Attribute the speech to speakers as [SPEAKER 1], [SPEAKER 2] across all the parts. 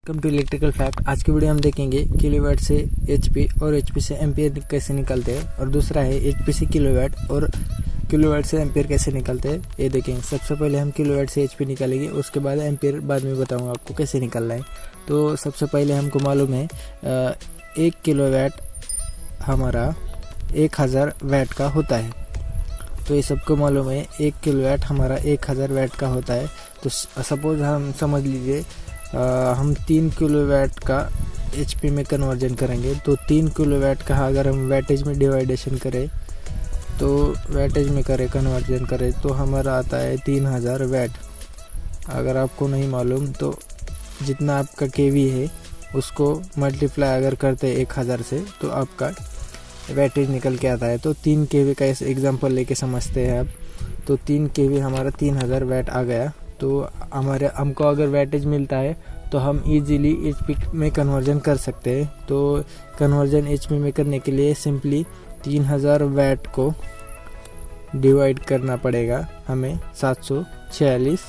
[SPEAKER 1] Welcome to electrical fact. आज की video हम देखेंगे किलोवाट से एचपी और एचपी से एम्पियर कैसे निकलते हैं, और दूसरा है एचपी से किलोवाट और किलोवाट से एम्पियर कैसे निकलते हैं, ये देखेंगे। सबसे पहले हम किलोवाट से एचपी निकालेंगे, उसके बाद एम्पियर बाद में बताऊंगा आपको कैसे निकालना है। तो सबसे पहले हमको मालूम है 1 किलोवाट हमारा 1000 वाट का होता है। तो ये सबको मालूम है 1 किलोवाट हमारा 1000 वाट का होता है। तो सपोज हम समझ लीजिए हम 3 किलोवाट का एचपी में कन्वर्जन करेंगे। तो 3 किलोवाट का अगर हम वैटेज में डिवाइडेशन करें, तो वैटेज में कन्वर्जन करें तो हमारा आता है 3000 वाट। अगर आपको नहीं मालूम तो जितना आपका केवी है उसको मल्टीप्लाई अगर करते 1000 से तो आपका वैटेज निकल के आता है। तो 3 केवी का एग्जांपल लेके समझते हैं आप। तो 3 केवी हमारा 3000 वाट आ गया। तो हमको अगर वैटेज मिलता है तो हम इजीली एचपी में कन्वर्जन कर सकते हैं। तो कन्वर्जन एचपी में करने के लिए सिंपली 3000 वाट को डिवाइड करना पड़ेगा हमें 746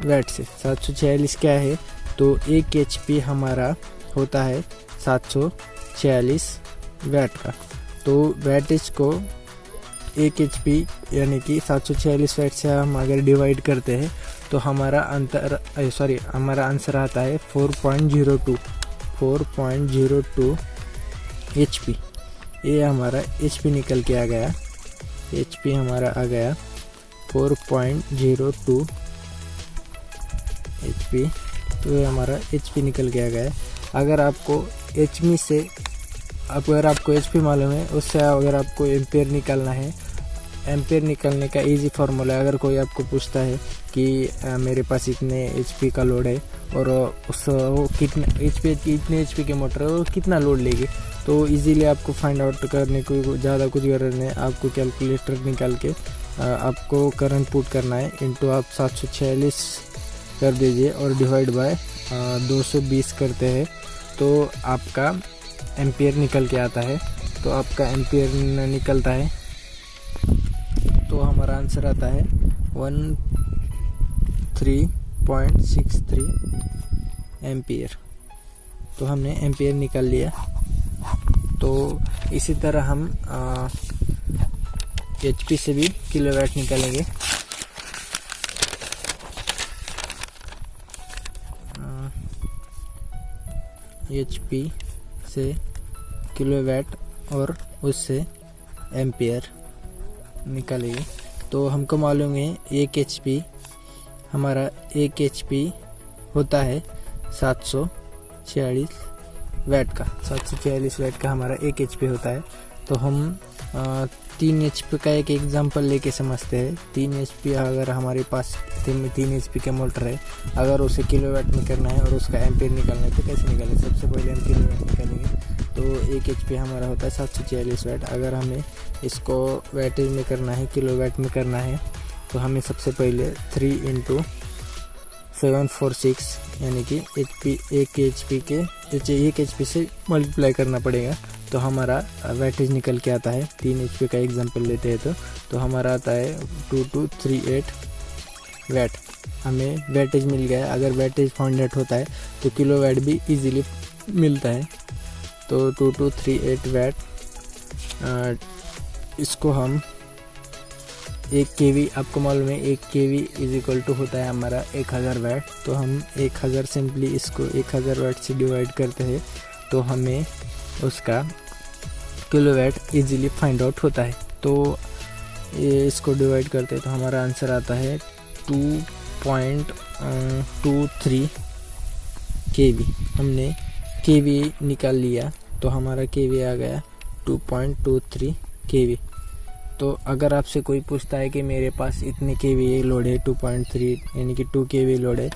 [SPEAKER 1] वाट से। 746 क्या है, तो 1 एचपी हमारा होता है 746 वाट का। तो वैटेज को 1 एचपी यानी कि 746 वाट से हम अगर डिवाइड करते हैं तो हमारा आंसर आता है 4.02 एचपी। ये हमारा एचपी निकल के आ गया। एचपी हमारा आ गया 4.02 एचपी। तो ये हमारा एचपी निकल के आ गया। अगर आपको एचपी मालूम है, उससे अगर आपको एम्पेयर निकालना है, एम्पेयर निकालने का इजी फार्मूला है। अगर कोई आपको पूछता है कि मेरे पास इतने एचपी का लोड है और वो कितने एचपी के मोटर है, वो कितना लोड लेगी, तो इजीली आपको फाइंड आउट करने को ज़्यादा कुछ गरज नहीं। आपको कैलकुलेटर निकाल के आपको करंट पुट करना है, इंटू आप 746 कर दीजिए और डिवाइड बाय 220 करते हैं तो आपका एम्पियर निकल के आता है। तो आपका एम्पियर निकलता है तो हमारा आंसर आता है 13.63 एम्पियर। तो हमने एम्पियर निकाल लिया। तो इसी तरह हम एचपी से भी किलोवाट निकालेंगे। एचपी से किलोवाट और उससे एम्पियर निकालेंगे। तो हमको मालूम है 1 एचपी हमारा 1 एचपी होता है 746 वाट का। 746 वाट का हमारा 1 एचपी होता है। तो हम 3 एचपी का एक एग्जांपल लेके समझते हैं। 3 एचपी अगर हमारे पास 3 एचपी का मोटर है, अगर उसे किलोवाट में करना है और उसका एम्पियर निकालना है तो कैसे निकालें। सबसे पहले हम किलोवाट निकालेंगे। तो 1 एचपी हमारा होता है 746 वाट। अगर हमें इसको वैटेज में करना है, किलोवाट में करना है, तो हमें सबसे पहले 3 × 746 यानी कि 1 एचपी से मल्टीप्लाई करना पड़ेगा। तो हमारा वैटेज निकल के आता है। 3 एचपी का एग्जांपल लेते हैं तो हमारा आता है 2238 वाट। हमें वैटेज मिल गया। अगर वैटेज फाइंड आउट होता है तो किलोवाट भी इजीली मिलता है। तो 2238 वाट, इसको हम 1 केवी, आपको मालूम है 1 केवी इज इक्वल टू होता है हमारा 1000 वाट। तो हम 1000 सिंपली इसको 1000 वाट से डिवाइड करते हैं तो हमें उसका किलोवाट इजीली फाइंड आउट होता है। तो ये इसको डिवाइड करते हैं तो हमारा आंसर आता है 2.23 केवी। हमने केवी निकाल लिया तो हमारा केवी आ गया 2.23 केवी। तो अगर आपसे कोई पूछता है कि मेरे पास इतने केवी लोड है, 2.3 यानी कि 2 केवी लोड है,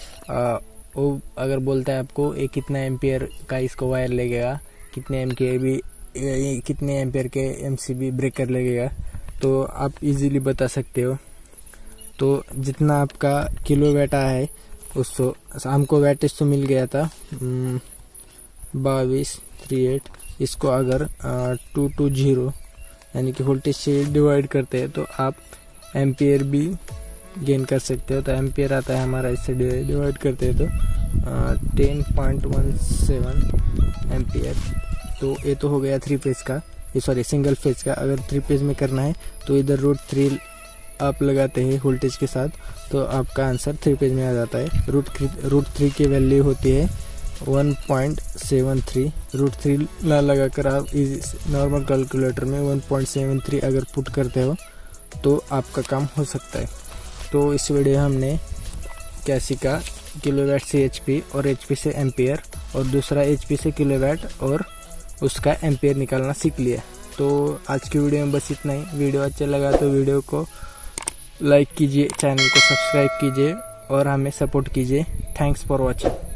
[SPEAKER 1] वो अगर बोलता है आपको ये कितना एम्पियर का इसको वायर लगेगा, कितने एम्पियर के एमसीबी ब्रेकर लगेगा, तो आप इजीली बता सकते हो। तो जितना आपका किलोवाट आया है उसको हमको वैटेज तो मिल गया था 2238। इसको अगर 220 यानी कि वोल्टेज से डिवाइड करते हैं तो आप एम्पियर भी गेन कर सकते हो। तो एम्पियर आता है हमारा, इससे डिवाइड करते हैं तो 10.17 एम्पियर। तो ये तो हो गया 3 फेज का, ये सॉरी सिंगल फेज का। अगर 3 फेज में करना है तो इधर √3 आप लगाते हैं वोल्टेज के साथ, तो आपका आंसर 3 फेज में आ जाता है। √3 की वैल्यू होती है 1.73। √3 लगाकर आप इस नॉर्मल कैलकुलेटर में 1.73 अगर पुट करते हो तो आपका काम हो सकता है। तो इस वीडियो हमने क्या सीखा, किलोवाट से एचपी और एचपी से एम्पियर, और दूसरा एचपी से किलोवाट और उसका एम्पियर निकालना सीख लिया। तो आज की वीडियो में बस इतना ही। वीडियो अच्छा लगा तो वीडियो को लाइक कीजिए, चैनल को सब्सक्राइब कीजिए और हमें सपोर्ट कीजिए। Thanks for watching.